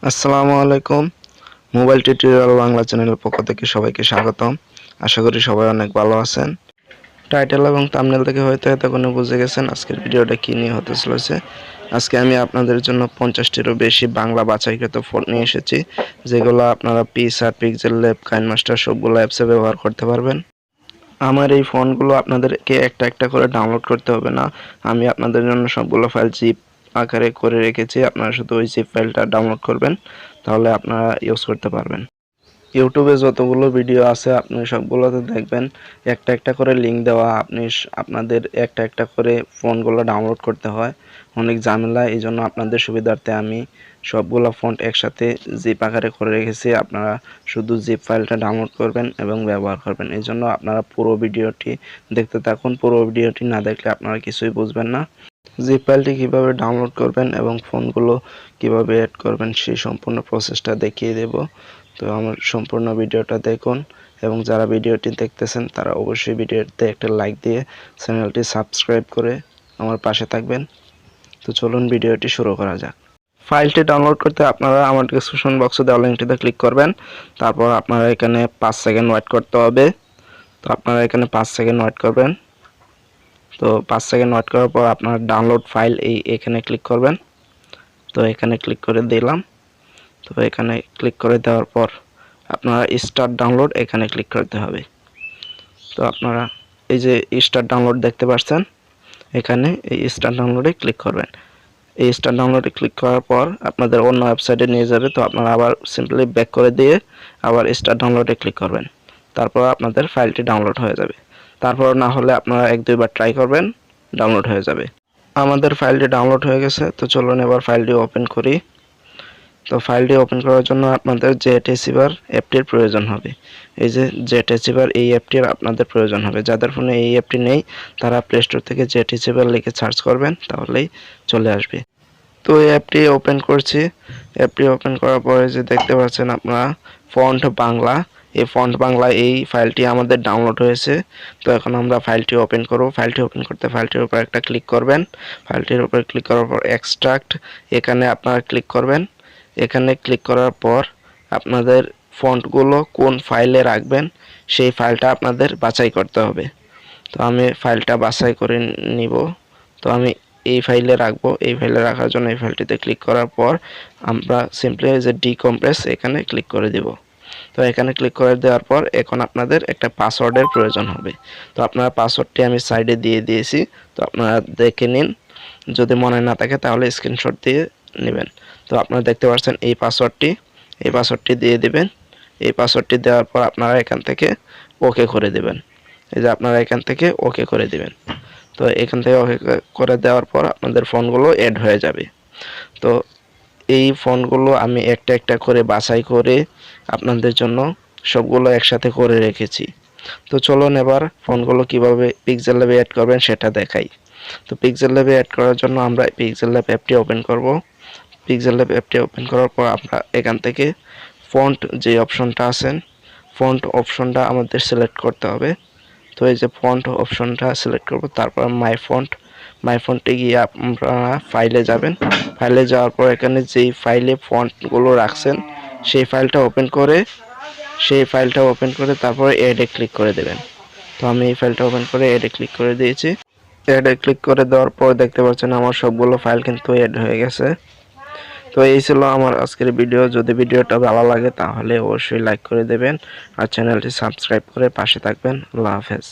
আসসালামু আলাইকুম। Mobile tutorial Bangla চ্যানেলের পক্ষ থেকে সবাইকে স্বাগতম। আশা করি সবাই অনেক ভালো আছেন। টাইটেল এবং থাম্বনেল থেকে হয়তো এতক্ষণে বুঝে গেছেন আজকের ভিডিওটা কী নিয়ে হতে চলেছে। আজকে আমি আপনাদের জন্য 50টিরও বেশি বাংলা বাছাইকৃত ফন্ট নিয়ে এসেছি, যেগুলো আপনারা পিক্সআর্ট, পিক্সেল ল্যাব, কাইনমাস্টার সবগুলো অ্যাপসে ব্যবহার করতে পারবেন। আমার এই ফন্টগুলো আপনাদেরকে একটা একটা করে ডাউনলোড করতে হবে না। আমি আপনাদের জন্য সবগুলো ফাইল জিপ আকারে করে রেখেছি। আপনারা শুধু ওই জিপ ফাইলটা ডাউনলোড করবেন, তাহলে আপনারা ইউজ করতে পারবেন। ইউটিউবে যতগুলো ভিডিও আছে আপনি সবগুলোতে দেখবেন একটা একটা করে লিঙ্ক দেওয়া। আপনাদের একটা একটা করে ফন্টগুলো ডাউনলোড করতে হয়, অনেক ঝামেলা। এই জন্য আপনাদের সুবিধার্থে আমি সবগুলো ফন্ট একসাথে জিপ আকারে করে রেখেছি। আপনারা শুধু জিপ ফাইলটা ডাউনলোড করবেন এবং ব্যবহার করবেন। এই জন্য আপনারা পুরো ভিডিওটি দেখতে থাকুন। পুরো ভিডিওটি না দেখলে আপনারা কিছুই বুঝবেন না। জিপ ফাইলটি কীভাবে ডাউনলোড করবেন এবং ফোনগুলো কিভাবে অ্যাড করবেন সেই সম্পূর্ণ প্রসেসটা দেখিয়ে দেব। তো আমার সম্পূর্ণ ভিডিওটা দেখুন, এবং যারা ভিডিওটি দেখতেছেন তারা অবশ্যই ভিডিওতে একটা লাইক দিয়ে চ্যানেলটি সাবস্ক্রাইব করে আমার পাশে থাকবেন। তো চলুন ভিডিওটি শুরু করা যাক। ফাইলটি ডাউনলোড করতে আপনারা আমার ডেসক্রিপশন বক্সে দেওয়া লিঙ্কটিতে ক্লিক করবেন। তারপর আপনারা এখানে 5 সেকেন্ড ওয়েট করতে হবে। তো আপনারা এখানে 5 সেকেন্ড ওয়েট করবেন। তো 5 সেকেন্ড ওয়েট করার পর আপনার ডাউনলোড ফাইল এখানে ক্লিক করবেন। তো এখানে ক্লিক করে দিলাম। তো এখানে ক্লিক করে দেওয়ার পর আপনারা স্টার্ট ডাউনলোড এখানে ক্লিক করতে হবে। তো আপনারা এই যে স্টার্ট ডাউনলোড দেখতে পাচ্ছেন, এখানে এই স্টার্ট ডাউনলোডে ক্লিক করবেন। এই স্টার্ট ডাউনলোডে ক্লিক করার পর আপনাদের অন্য ওয়েবসাইটে নিয়ে যাবে। তো আপনারা আবার সিম্পলি ব্যাক করে দিয়ে আবার স্টার্ট ডাউনলোডে ক্লিক করবেন। তারপর আপনাদের ফাইলটি ডাউনলোড হয়ে যাবে। তারপর না হলে আপনারা 1-2 বার ট্রাই করবেন, ডাউনলোড হয়ে যাবে। আমাদের ফাইলটি ডাউনলোড হয়ে গেছে। তো চলুন এবার ফাইলটি ওপেন করি। তো ফাইলটি ওপেন করার জন্য আপনাদের জেটএসিবার অ্যাপটির প্রয়োজন হবে। এই যে জেটএসিবার এই অ্যাপটির আপনাদের প্রয়োজন হবে। যাদের ফোনে এই অ্যাপটি নেই তারা প্লে স্টোর থেকে জেটএসিবার লিখে সার্চ করবেন, তাহলেই চলে আসবে। তো এই অ্যাপটি ওপেন করছি। অ্যাপটি ওপেন করার পরে যে দেখতে পাচ্ছেন আপনারা ফন্ট বাংলা, এই ফন্ট বাংলা এই ফাইলটি আমাদের ডাউনলোড হয়েছে। তো এখন আমরা ফাইলটি ওপেন করব। ফাইলটি ওপেন করতে ফাইলটির উপর একটা ক্লিক করবেন। ফাইলটির উপর ক্লিক করার পর এক্সট্রাক্ট এখানে আপনারা ক্লিক করবেন। এখানে ক্লিক করার পর আপনাদের ফন্টগুলো কোন ফাইলে রাখবেন সেই ফাইলটা আপনাদের বাছাই করতে হবে। তো আমি ফাইলটা বাছাই করে নিব। তো আমি এই ফাইলে রাখবো। এই ফাইলে রাখার জন্য এই ফাইলটিতে ক্লিক করার পর আমরা সিম্পলি যে ডিকম্প্রেস এখানে ক্লিক করে দিব। তো এখানে ক্লিক করে দেওয়ার পর এখন আপনাদের একটা পাসওয়ার্ডের প্রয়োজন হবে। তো আপনার পাসওয়ার্ডটি আমি সাইডে দিয়ে দিয়েছি। তো আপনারা দেখে নিন, যদি মনে না থাকে তাহলে স্ক্রিনশট দিয়ে নেবেন। তো আপনারা দেখতে পাচ্ছেন এই পাসওয়ার্ডটি দিয়ে দিবেন। এই পাসওয়ার্ডটি দেওয়ার পর আপনারা এখান থেকে ওকে করে দেবেন। এই যে আপনারা এখান থেকে ওকে করে দিবেন। তো এখান থেকে ওকে করে দেওয়ার পর আপনাদের ফোনগুলো অ্যাড হয়ে যাবে। তো এই ফোনগুলো আমি একটা একটা করে বাছাই করে আপনাদের জন্য সবগুলো একসাথে করে রেখেছি। তো চলুন এবার ফোনগুলো কিভাবে পিক্সেল ল্যাবে অ্যাড করবেন সেটা দেখাই। তো পিক্সেল ল্যাবে অ্যাড করার জন্য আমরা পিক্সেল ল্যাব অ্যাপটি ওপেন করব। পিক্সেল ল্যাব অ্যাপটি ওপেন করার পর আমরা এখান থেকে ফন্ট যে অপশনটা আছেন, ফন্ট অপশনটা আমাদের সিলেক্ট করতে হবে। তো এই যে ফন্ট অপশনটা সিলেক্ট করব, তারপর মাই ফন্টে গিয়ে আপনারা ফাইলে যাবেন। ফাইলে যাওয়ার পর এখানে যেই ফাইলে ফন্টগুলো রাখছেন সেই ফাইলটা ওপেন করে তারপরে অ্যাডে ক্লিক করে দেবেন। তো আমি এই ফাইলটা ওপেন করে অ্যাডে ক্লিক করে দিয়েছি। অ্যাডে ক্লিক করে দেওয়ার পর দেখতে পাচ্ছেন আমার সবগুলো ফাইল কিন্তু অ্যাড হয়ে গেছে। তো এই ছিল আমার আজকের ভিডিও। যদি ভিডিওটা ভালো লাগে তাহলে অবশ্যই লাইক করে দেবেন আর চ্যানেলটি সাবস্ক্রাইব করে পাশে থাকবেন। আল্লাহ হাফেজ।